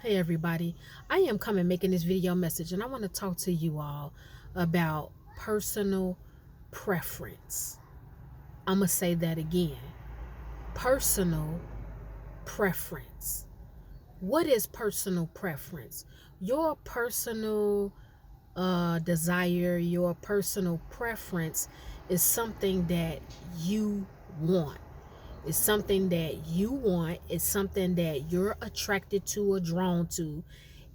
Hey everybody, I am coming making this video message and I want to talk to you all about personal preference. I'm going to say that again. Personal preference. What is personal preference? Your personal desire, your personal preference is something that you want. It's something that you want. It's something that you're attracted to or drawn to.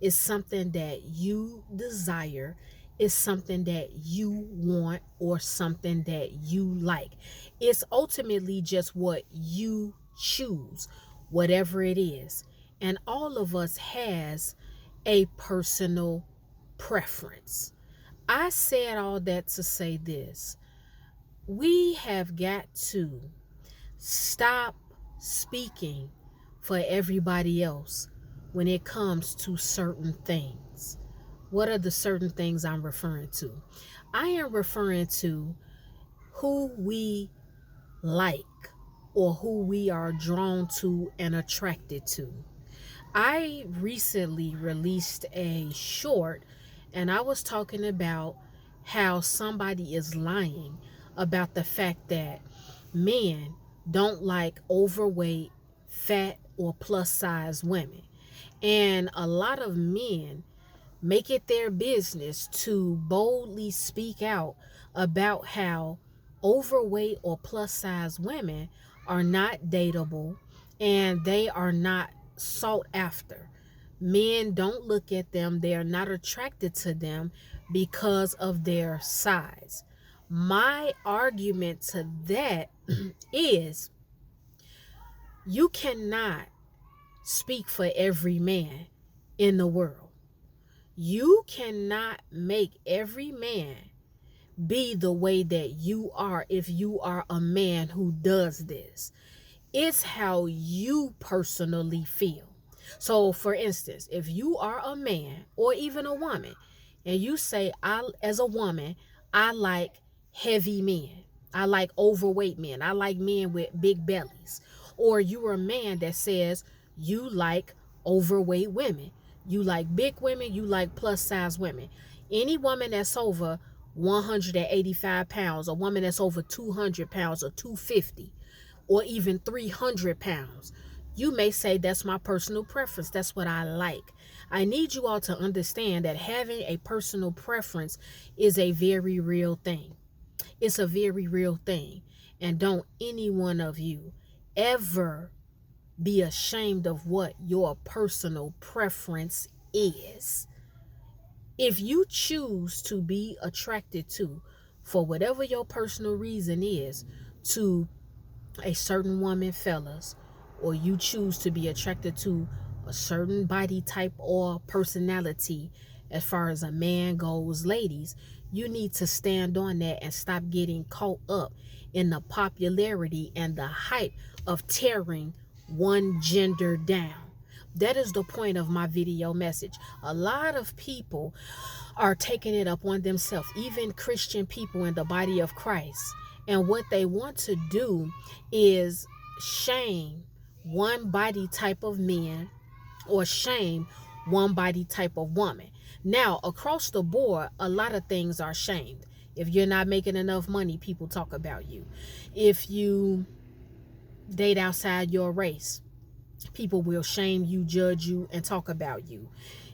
It's something that you desire. It's something that you want or something that you like. It's ultimately just what you choose, whatever it is. And all of us has a personal preference. I said all that to say this. We have got to stop speaking for everybody else when it comes to certain things. What are the certain things I'm referring to? I am referring to who we like or who we are drawn to and attracted to. I recently released a short and I was talking about how somebody is lying about the fact that men don't like overweight, fat, or plus size women. And a lot of men make it their business to boldly speak out about how overweight or plus size women are not dateable and they are not sought after. Men don't look at them, they are not attracted to them because of their size. My argument to that is you cannot speak for every man in the world. You cannot make every man be the way that you are if you are a man who does this. It's how you personally feel. So, for instance, if you are a man or even a woman and you say, as a woman, I like heavy men, I like overweight men, I like men with big bellies, or you're a man that says you like overweight women, you like big women, you like plus size women, any woman that's over 185 pounds, a woman that's over 200 pounds or 250 or even 300 pounds. You may say that's my personal preference. That's what I like. I need you all to understand that having a personal preference is a very real thing. It's a very real thing. And don't any one of you ever be ashamed of what your personal preference is. If you choose to be attracted to, for whatever your personal reason is, to a certain woman, fellas, or you choose to be attracted to a certain body type or personality as far as a man goes, ladies, you need to stand on that and stop getting caught up in the popularity and the hype of tearing one gender down. That is the point of my video message. A lot of people are taking it up on themselves, even Christian people in the body of Christ. And what they want to do is shame one body type of man or shame one body type of woman. Now, across the board, a lot of things are shamed. If you're not making enough money, people talk about you. If you date outside your race, people will shame you, judge you, and talk about you.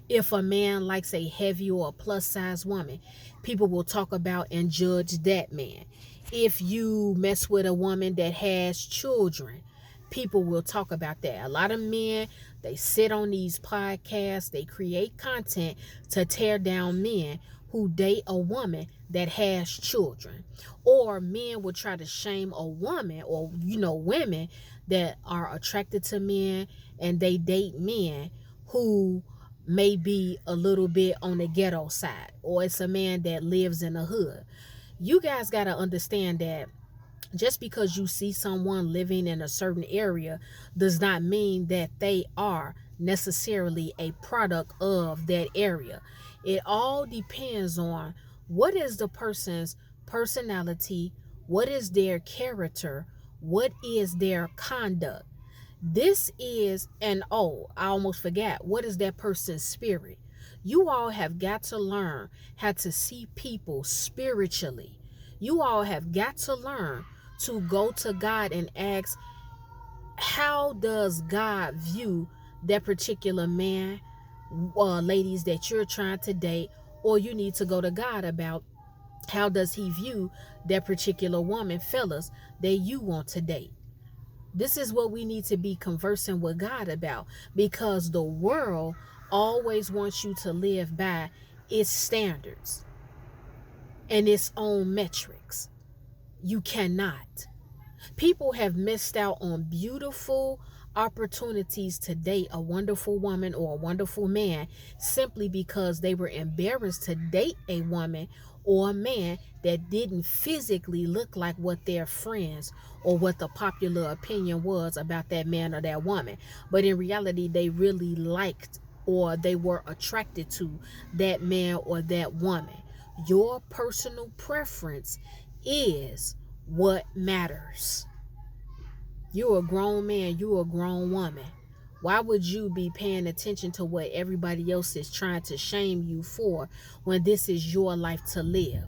If a man likes a heavy or a plus size woman, people will talk about and judge that man. If you mess with a woman that has children, people will talk about that. A lot of men, they sit on these podcasts, they create content to tear down men who date a woman that has children. Or men will try to shame a woman or, women that are attracted to men and they date men who may be a little bit on the ghetto side, or it's a man that lives in the hood. You guys got to understand that just because you see someone living in a certain area does not mean that they are necessarily a product of that area. It all depends on what is the person's personality, what is their character, what is their conduct. This is, and oh, I almost forgot, what is that person's spirit? You all have got to learn how to see people spiritually. You all have got to learn to go to God and ask, how does God view that particular man, ladies that you're trying to date, or you need to go to God about how does he view that particular woman, fellas, that you want to date. This is what we need to be conversing with God about, because the world always wants you to live by its standards and its own metrics. You cannot. People have missed out on beautiful opportunities to date a wonderful woman or a wonderful man simply because they were embarrassed to date a woman or a man that didn't physically look like what their friends or what the popular opinion was about that man or that woman. But in reality, they really liked or they were attracted to that man or that woman. Your personal preference is what matters. You're a grown man, you're a grown woman. Why would you be paying attention to what everybody else is trying to shame you for when this is your life to live?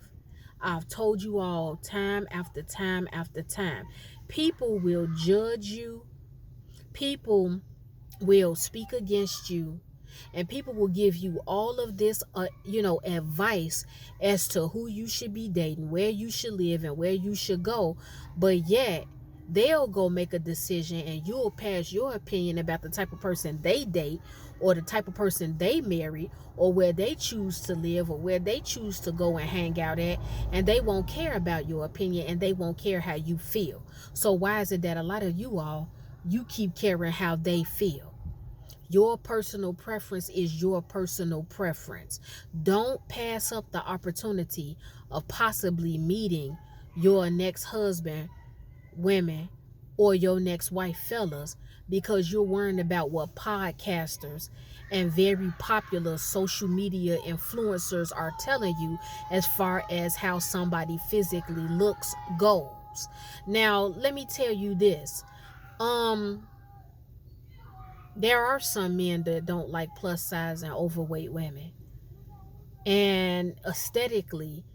I've told you all time after time after time. People will judge you. People will speak against you. And people will give you all of this, advice as to who you should be dating, where you should live, and where you should go. But yet, they'll go make a decision and you'll pass your opinion about the type of person they date or the type of person they marry or where they choose to live or where they choose to go and hang out at, and they won't care about your opinion and they won't care how you feel. So why is it that a lot of you all, you keep caring how they feel? Your personal preference is your personal preference. Don't pass up the opportunity of possibly meeting your next husband, women, or your next wife, fellas, because you're worrying about what podcasters and very popular social media influencers are telling you as far as how somebody physically looks goes. Now, let me tell you this. There are some men that don't like plus size and overweight women. And aesthetically,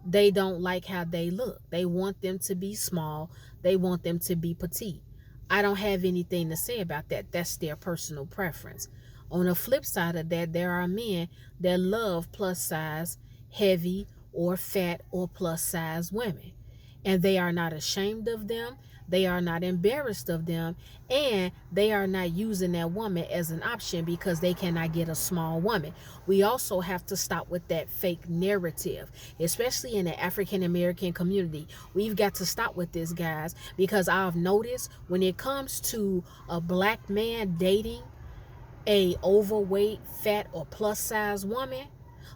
they don't like how they look. They want them to be small. They want them to be petite. I don't have anything to say about that. That's their personal preference. On the flip side of that, there are men that love plus size, heavy, or fat, or plus size women. And they are not ashamed of them. They are not embarrassed of them, and they are not using that woman as an option because they cannot get a small woman. We also have to stop with that fake narrative, especially in the African American community. We've got to stop with this, guys, because I've noticed when it comes to a black man dating a overweight, fat, or plus size woman,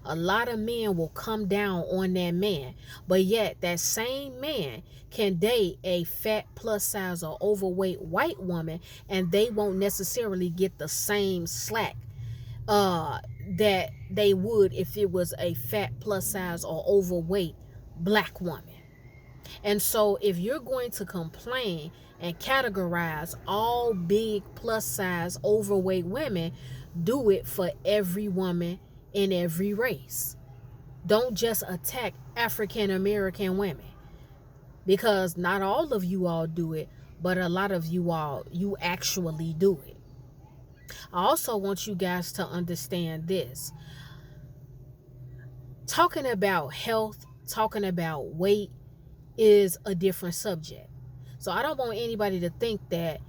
a lot of men will come down on that man. But yet that same man can date a fat, plus size, or overweight white woman, and they won't necessarily get the same slack that they would if it was a fat, plus size, or overweight black woman. And so if you're going to complain and categorize all big, plus size, overweight women, do it for every woman in every race. Don't just attack African American women, because not all of you all do it, but a lot of you all, you actually do it. I also want you guys to understand this. Talking about health, talking about weight is a different subject. So I don't want anybody to think that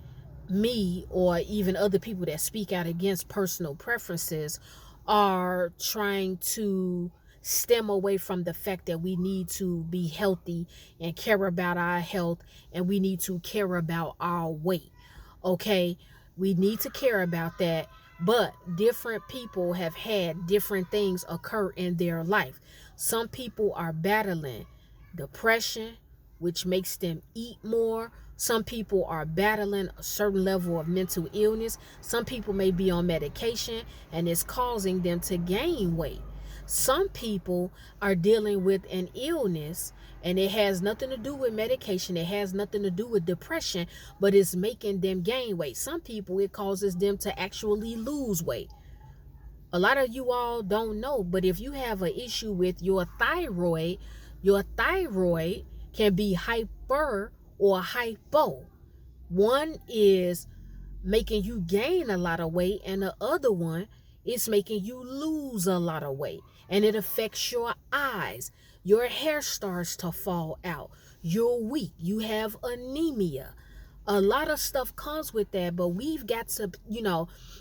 me or even other people that speak out against personal preferences are trying to stem away from the fact that we need to be healthy and care about our health, and we need to care about our weight. Okay, we need to care about that, but different people have had different things occur in their life. Some people are battling depression, which makes them eat more. Some people are battling a certain level of mental illness. Some people may be on medication and it's causing them to gain weight. Some people are dealing with an illness and it has nothing to do with medication. It has nothing to do with depression, but it's making them gain weight. Some people, it causes them to actually lose weight. A lot of you all don't know, but if you have an issue with your thyroid can be hyper or hypo. One is making you gain a lot of weight, and the other one is making you lose a lot of weight. And it affects your eyes. Your hair starts to fall out. You're weak. You have anemia. A lot of stuff comes with that, but we've got to,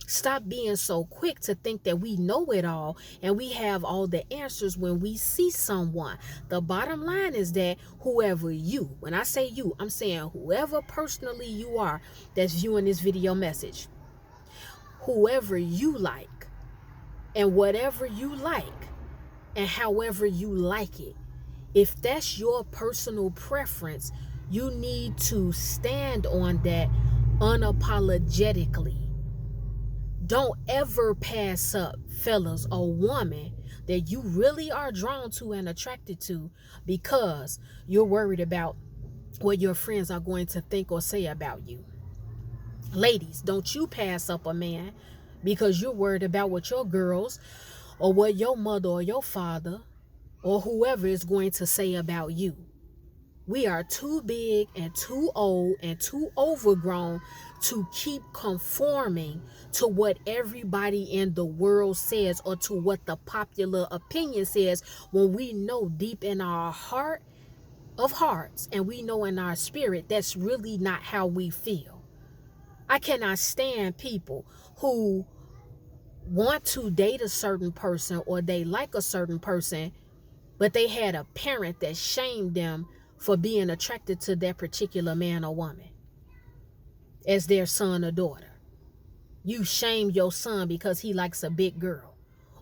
stop being so quick to think that we know it all and we have all the answers when we see someone. The bottom line is that when I say you, I'm saying whoever personally you are that's viewing this video message, whoever you like and whatever you like and however you like it, if that's your personal preference, you need to stand on that unapologetically. Don't ever pass up, fellas, a woman that you really are drawn to and attracted to because you're worried about what your friends are going to think or say about you. Ladies, don't you pass up a man because you're worried about what your girls or what your mother or your father or whoever is going to say about you. We are too big and too old and too overgrown to keep conforming to what everybody in the world says or to what the popular opinion says, when we know deep in our heart of hearts and we know in our spirit that's really not how we feel. I cannot stand people who want to date a certain person or they like a certain person, but they had a parent that shamed them for being attracted to that particular man or woman as their son or daughter. You shame your son because he likes a big girl,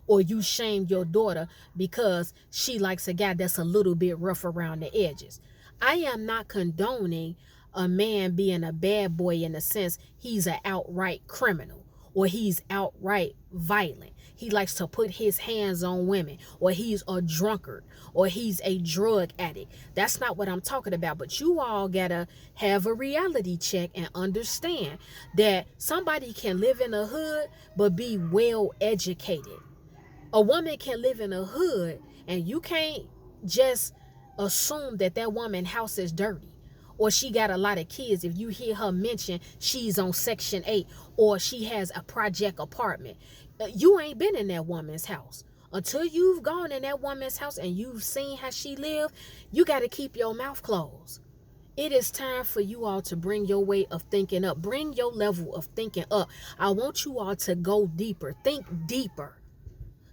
or you shame your daughter because she likes a guy that's a little bit rough around the edges. I am not condoning a man being a bad boy in the sense he's an outright criminal or he's outright violent. He likes to put his hands on women, or he's a drunkard, or he's a drug addict. That's not what I'm talking about. But you all gotta have a reality check and understand that somebody can live in a hood but be well educated. A woman can live in a hood and you can't just assume that that woman's house is dirty or she got a lot of kids if you hear her mention she's on Section 8 or she has a project apartment. You ain't been in that woman's house. Until you've gone in that woman's house and you've seen how she live, you got to keep your mouth closed. It is time for you all to bring your way of thinking up. Bring your level of thinking up. I want you all to go deeper. Think deeper.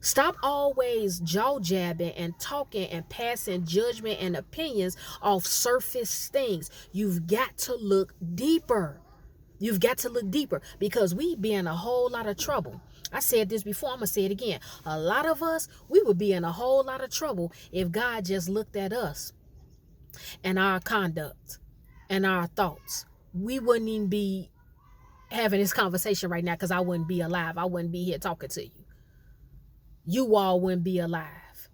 Stop always jaw jabbing and talking and passing judgment and opinions off surface things. You've got to look deeper. You've got to look deeper because we be in a whole lot of trouble. I said this before, I'm going to say it again. A lot of us, we would be in a whole lot of trouble if God just looked at us and our conduct and our thoughts. We wouldn't even be having this conversation right now because I wouldn't be alive. I wouldn't be here talking to you. You all wouldn't be alive.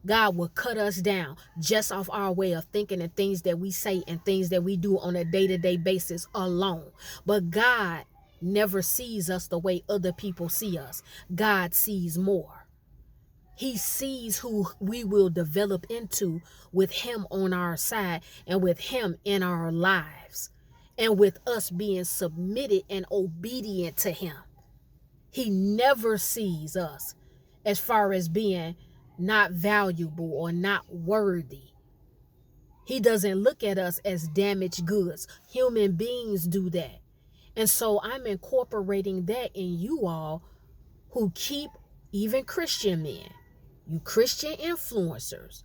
God will cut us down just off our way of thinking and things that we say and things that we do on a day-to-day basis alone. But God never sees us the way other people see us. God sees more. He sees who we will develop into with him on our side and with him in our lives and with us being submitted and obedient to him. He never sees us as far as being not valuable or not worthy. He doesn't look at us as damaged goods. Human beings do that. And so I'm incorporating that in you all who keep, even Christian men, you Christian influencers,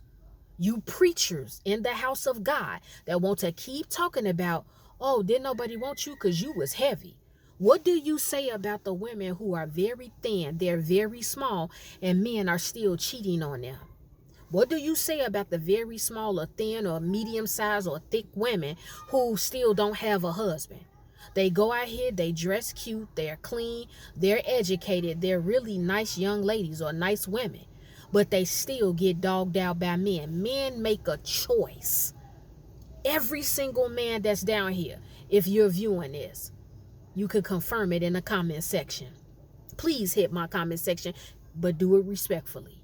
you preachers in the house of God that want to keep talking about, oh, didn't nobody want you because you was heavy. What do you say about the women who are very thin, they're very small, and men are still cheating on them? What do you say about the very small or thin or medium-sized or thick women who still don't have a husband? They go out here, they dress cute, they're clean, they're educated, they're really nice young ladies or nice women, but they still get dogged out by men. Men make a choice. Every single man that's down here, if you're viewing this, you could confirm it in the comment section. Please hit my comment section, but do it respectfully.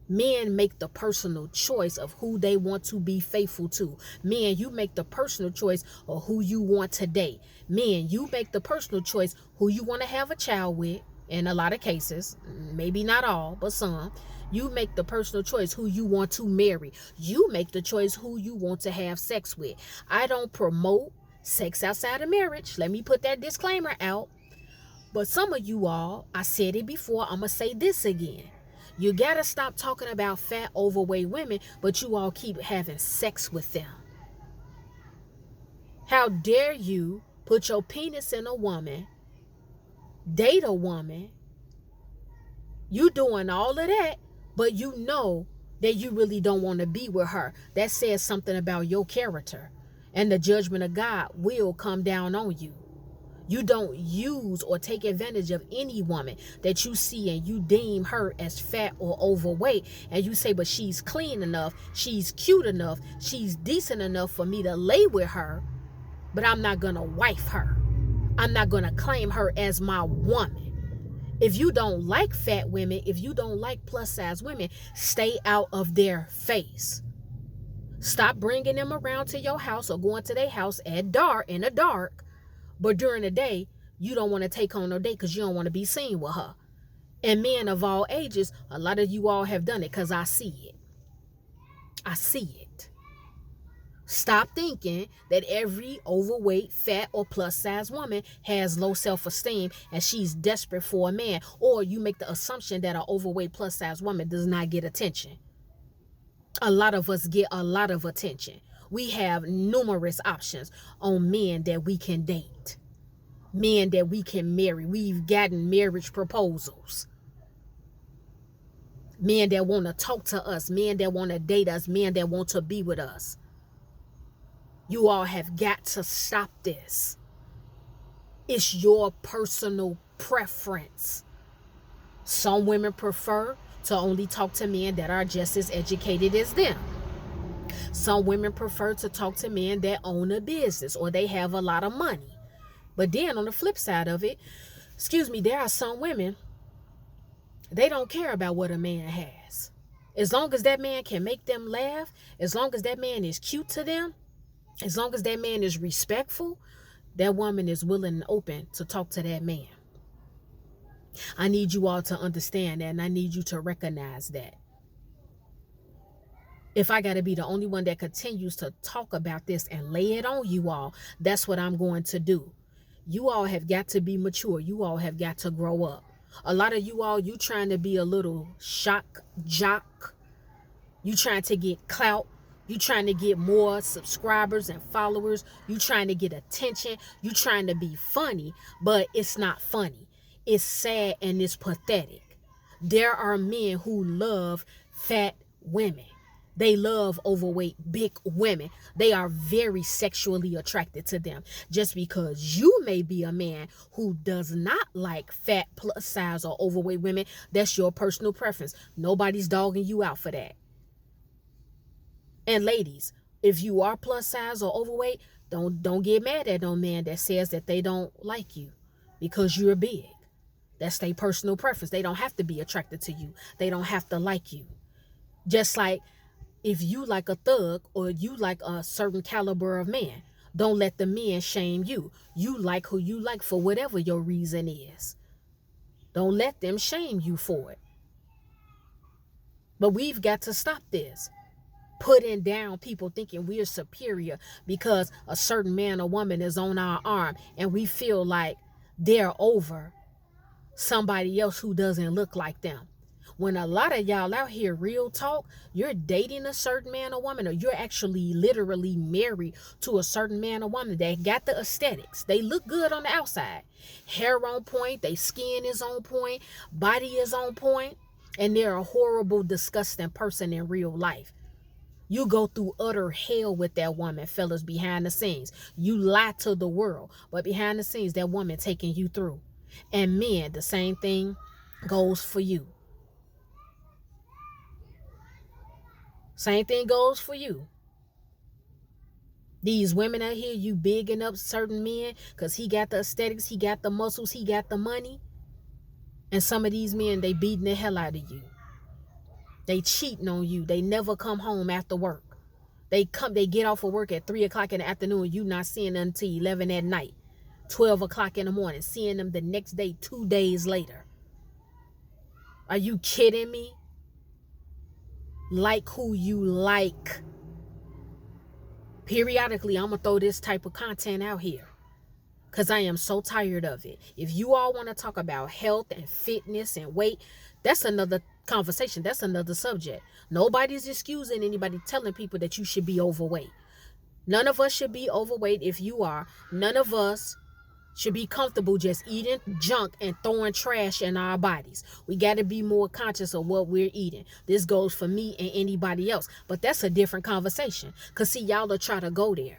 Men make the personal choice of who they want to be faithful to. Men, you make the personal choice of who you want to date. Men, you make the personal choice who you want to have a child with. In a lot of cases, maybe not all, but some. You make the personal choice who you want to marry. You make the choice who you want to have sex with. I don't promote sex outside of marriage. Let me put that disclaimer out. But some of you all, I said it before, I'm going to say this again. You got to stop talking about fat, overweight women, but you all keep having sex with them. How dare you put your penis in a woman, date a woman, you doing all of that, but you know that you really don't want to be with her. That says something about your character, and the judgment of God will come down on you. You don't use or take advantage of any woman that you see and you deem her as fat or overweight. And you say, but she's clean enough, she's cute enough, she's decent enough for me to lay with her, but I'm not going to wife her. I'm not going to claim her as my woman. If you don't like fat women, if you don't like plus size women, stay out of their face. Stop bringing them around to your house or going to their house at dark, in the dark. But during the day, you don't want to take on no date because you don't want to be seen with her. And men of all ages, a lot of you all have done it because I see it. I see it. Stop thinking that every overweight, fat, or plus-size woman has low self-esteem and she's desperate for a man. Or you make the assumption that an overweight, plus-size woman does not get attention. A lot of us get a lot of attention. We have numerous options on men that we can date, men that we can marry. We've gotten marriage proposals. Men that want to talk to us, men that want to date us, men that want to be with us. You all have got to stop this. It's your personal preference. Some women prefer to only talk to men that are just as educated as them. Some women prefer to talk to men that own a business or they have a lot of money. But then on the flip side of it, there are some women, they don't care about what a man has. As long as that man can make them laugh, as long as that man is cute to them, as long as that man is respectful, that woman is willing and open to talk to that man. I need you all to understand that, and I need you to recognize that. If I got to be the only one that continues to talk about this and lay it on you all, that's what I'm going to do. You all have got to be mature. You all have got to grow up. A lot of you all, you trying to be a little shock jock. You trying to get clout. You trying to get more subscribers and followers. You trying to get attention. You trying to be funny, but it's not funny. It's sad and it's pathetic. There are men who love fat women. They love overweight, big women. They are very sexually attracted to them. Just because you may be a man who does not like fat, plus size, or overweight women, that's your personal preference. Nobody's dogging you out for that. And ladies, if you are plus size or overweight, don't get mad at no man that says that they don't like you because you're big. That's their personal preference. They don't have to be attracted to you. They don't have to like you. Just like if you like a thug or you like a certain caliber of man, don't let the men shame you. You like who you like for whatever your reason is. Don't let them shame you for it. But we've got to stop this. Putting down people thinking we're superior because a certain man or woman is on our arm and we feel like they're over somebody else who doesn't look like them. When a lot of y'all out here, real talk, you're dating a certain man or woman, or you're actually literally married to a certain man or woman that got the aesthetics. They look good on the outside. Hair on point, their skin is on point, body is on point, and they're a horrible, disgusting person in real life. You go through utter hell with that woman, fellas, behind the scenes. You lie to the world, but behind the scenes, that woman taking you through. And men, the same thing goes for you. Same thing goes for you. These women out here, you bigging up certain men because he got the aesthetics, he got the muscles, he got the money. And some of these men, they beating the hell out of you. They cheating on you. They never come home after work. They get off of work at 3 o'clock in the afternoon. You not seeing them until 11 at night, 12 o'clock in the morning, seeing them the next day, 2 days later. Are you kidding me? Like who you like. Periodically, I'm going to throw this type of content out here because I am so tired of it. If you all want to talk about health and fitness and weight, that's another conversation. That's another subject. Nobody's excusing anybody telling people that you should be overweight. None of us should be overweight. If you are, none of us should be comfortable just eating junk and throwing trash in our bodies. We got to be more conscious of what we're eating. This goes for me and anybody else. But that's a different conversation. Because see, y'all will try to go there.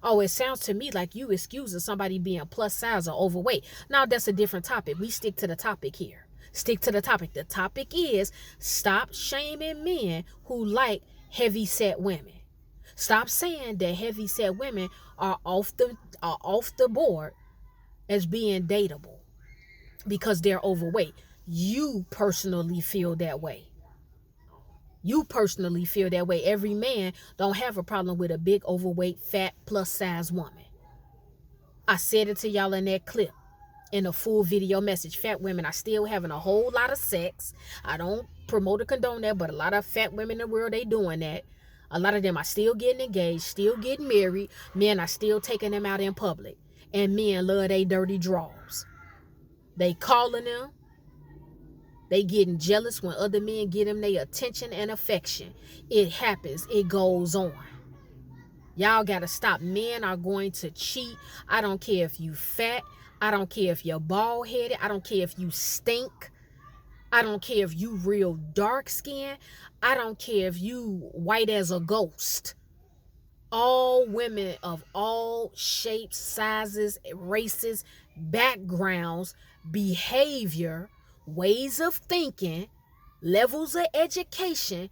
Oh, it sounds to me like you excusing somebody being plus size or overweight. Now, that's a different topic. We stick to the topic here. Stick to the topic. The topic is stop shaming men who like heavy-set women. Stop saying that heavy-set women are off the board as being dateable because they're overweight. You personally feel that way. You personally feel that way. Every man don't have a problem with a big, overweight, fat, plus size woman. I said it to y'all in that clip in a full video message. Fat women are still having a whole lot of sex. I don't promote or condone that, but a lot of fat women in the world, they doing that. A lot of them are still getting engaged, still getting married. Men are still taking them out in public. And men love they dirty draws. They calling them. They getting jealous when other men get them their attention and affection. It happens. It goes on. Y'all got to stop. Men are going to cheat. I don't care if you fat. I don't care if you're bald-headed. I don't care if you stink. I don't care if you real dark skin. I don't care if you white as a ghost. All women of all shapes, sizes, races, backgrounds, behavior, ways of thinking, levels of education,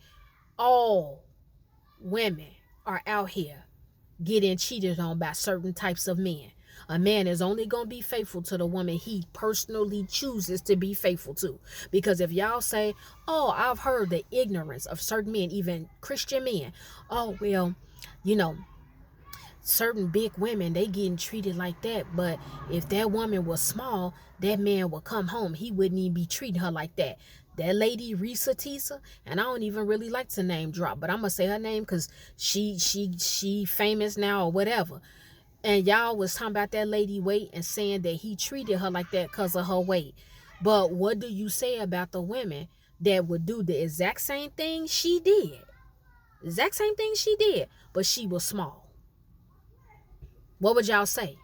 all women are out here getting cheated on by certain types of men. A man is only going to be faithful to the woman he personally chooses to be faithful to. Because if y'all say, oh, I've heard the ignorance of certain men, even Christian men. Oh, well, you know, certain big women, they getting treated like that. But if that woman was small, that man would come home. He wouldn't even be treating her like that. That lady, Risa Tisa, and I don't even really like to name drop, but I'm going to say her name because she famous now or whatever. And y'all was talking about that lady weight and saying that he treated her like that because of her weight. But what do you say about the women that would do the exact same thing she did? Exact same thing she did, but she was small. What would y'all say?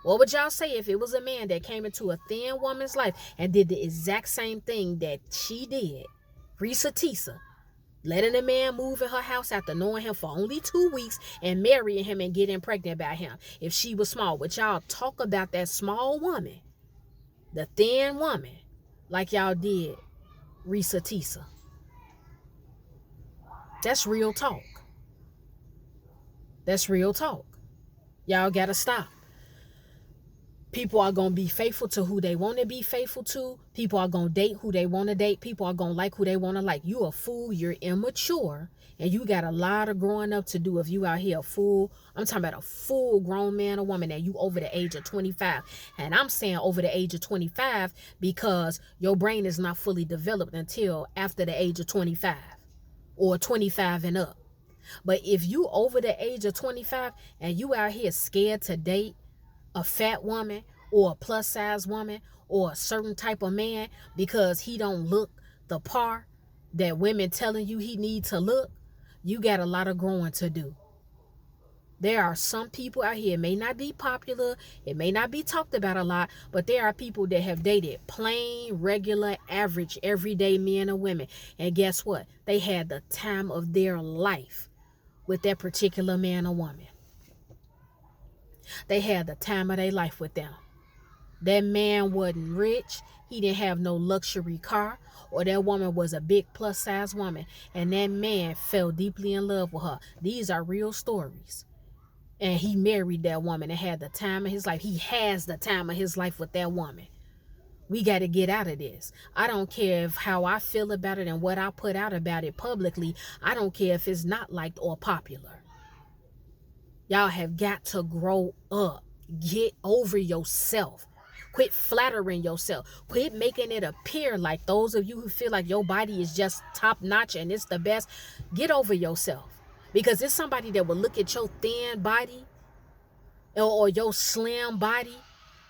What would y'all say if it was a man that came into a thin woman's life and did the exact same thing that she did? Risa Tisa, letting a man move in her house after knowing him for only 2 weeks and marrying him and getting pregnant by him. If she was small, would y'all talk about that small woman, the thin woman, like y'all did Risa Tisa? That's real talk. That's real talk. Y'all gotta stop. People are going to be faithful to who they want to be faithful to. People are going to date who they want to date. People are going to like who they want to like. You a fool. You're immature. And you got a lot of growing up to do if you out here a fool. I'm talking about a full grown man or woman that you over the age of 25. And I'm saying over the age of 25 because your brain is not fully developed until after the age of 25 or 25 and up. But if you over the age of 25 and you out here scared to date a fat woman or a plus size woman or a certain type of man because he don't look the part that women telling you he needs to look, you got a lot of growing to do. There are some people out here, it may not be popular, it may not be talked about a lot, but there are people that have dated plain, regular, average, everyday men and women. And guess what? They had the time of their life. with that particular man or woman. They had the time of their life with them. That man wasn't rich. He didn't have no luxury car. Or that woman was a big plus size woman. And that man fell deeply in love with her. These are real stories. And he married that woman and had the time of his life. He has the time of his life with that woman. We got to get out of this. I don't care if how I feel about it and what I put out about it publicly. I don't care if it's not liked or popular. Y'all have got to grow up. Get over yourself. Quit flattering yourself. Quit making it appear like those of you who feel like your body is just top notch and it's the best. Get over yourself. Because there's somebody that will look at your thin body or your slim body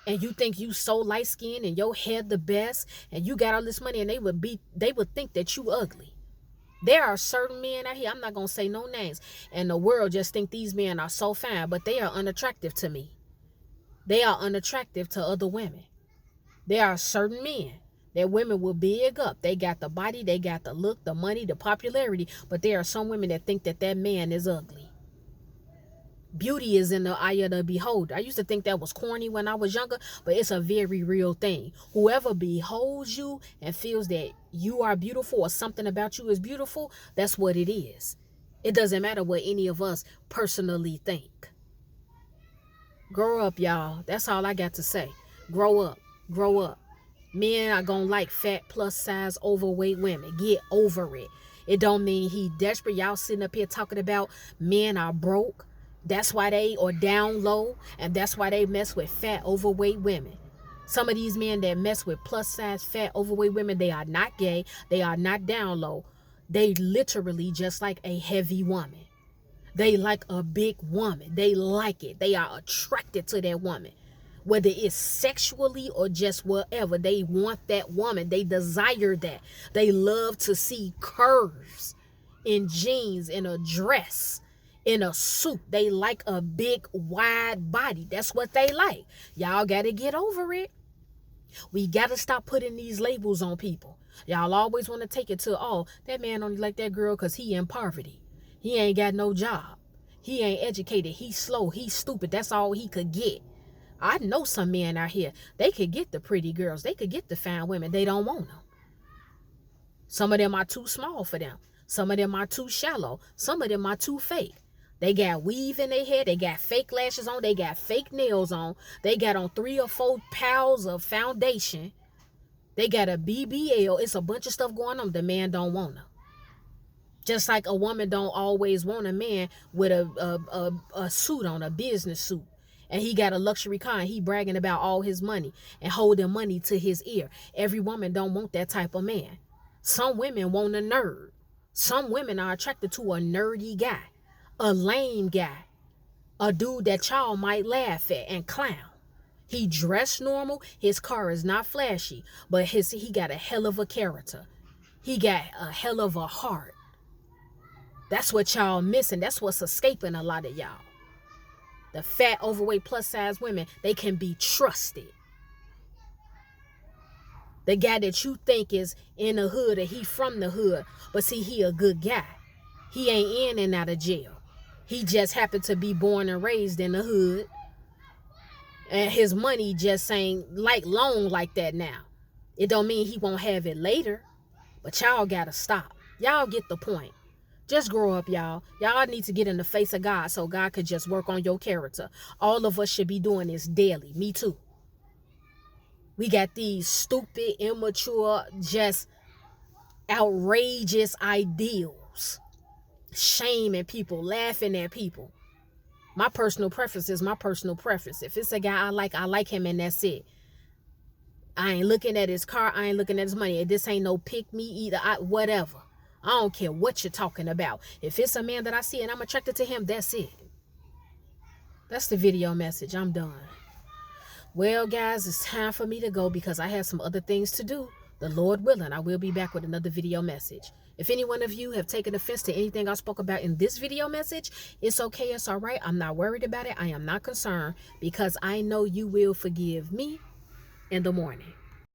and you think you so light skinned and your hair the best and you got all this money and they would think that you ugly. There are certain men out here, I'm not going to say no names, and the world just think these men are so fine, but they are unattractive to me. They are unattractive to other women. There are certain men that women will big up. They got the body, they got the look, the money, the popularity, but there are some women that think that that man is ugly. Beauty is in the eye of the beholder. I used to think that was corny when I was younger, but it's a very real thing. Whoever beholds you and feels that you are beautiful or something about you is beautiful, that's what it is. It doesn't matter what any of us personally think. Grow up, y'all. That's all I got to say. Grow up. Grow up. Men are going to like fat, plus size, overweight women. Get over it. It don't mean he desperate. Y'all sitting up here talking about men are broke. That's why they are down low, and that's why they mess with fat, overweight women. Some of these men that mess with plus size, fat, overweight women, they are not gay. They are not down low. They literally just like a heavy woman. They like a big woman. They like it. They are attracted to that woman. Whether it's sexually or just whatever, they want that woman. They desire that. They love to see curves in jeans, in a dress, in a suit. They like a big, wide body. That's what they like. Y'all got to get over it. We got to stop putting these labels on people. Y'all always want to take it to, oh, that man only like that girl because he in poverty. He ain't got no job. He ain't educated. He's slow. He's stupid. That's all he could get. I know some men out here, they could get the pretty girls. They could get the fine women. They don't want them. Some of them are too small for them. Some of them are too shallow. Some of them are too fake. They got weave in their hair. They got fake lashes on. They got fake nails on. They got on 3 or 4 pounds of foundation. They got a BBL. It's a bunch of stuff going on. The man don't want them. Just like a woman don't always want a man with a suit on, a business suit. And he got a luxury car and he bragging about all his money and holding money to his ear. Every woman don't want that type of man. Some women want a nerd. Some women are attracted to a nerdy guy, a lame guy, a dude that y'all might laugh at and clown. He dressed normal. His car is not flashy, but he got a hell of a character. He got a hell of a heart. That's what y'all missing. That's what's escaping a lot of y'all. The fat, overweight, plus size women, they can be trusted. The guy that you think is in the hood or he from the hood, but see, he a good guy. He ain't in and out of jail. He just happened to be born and raised in the hood. And his money just ain't like long like that now. It don't mean he won't have it later. But y'all gotta stop. Y'all get the point. Just grow up, y'all. Y'all need to get in the face of God so God could just work on your character. All of us should be doing this daily. Me too. We got these stupid, immature, just outrageous ideals. Shaming people, laughing at people. My personal preference is my personal preference. If it's a guy I like him and that's it. I ain't looking at his car. I ain't looking at his money. This ain't no pick me either. Whatever. I don't care what you're talking about. If it's a man that I see and I'm attracted to him, that's it. That's the video message. I'm done. Well, guys, it's time for me to go because I have some other things to do. The Lord willing, I will be back with another video message. If any one of you have taken offense to anything I spoke about in this video message, it's okay. It's all right. I'm not worried about it. I am not concerned because I know you will forgive me in the morning.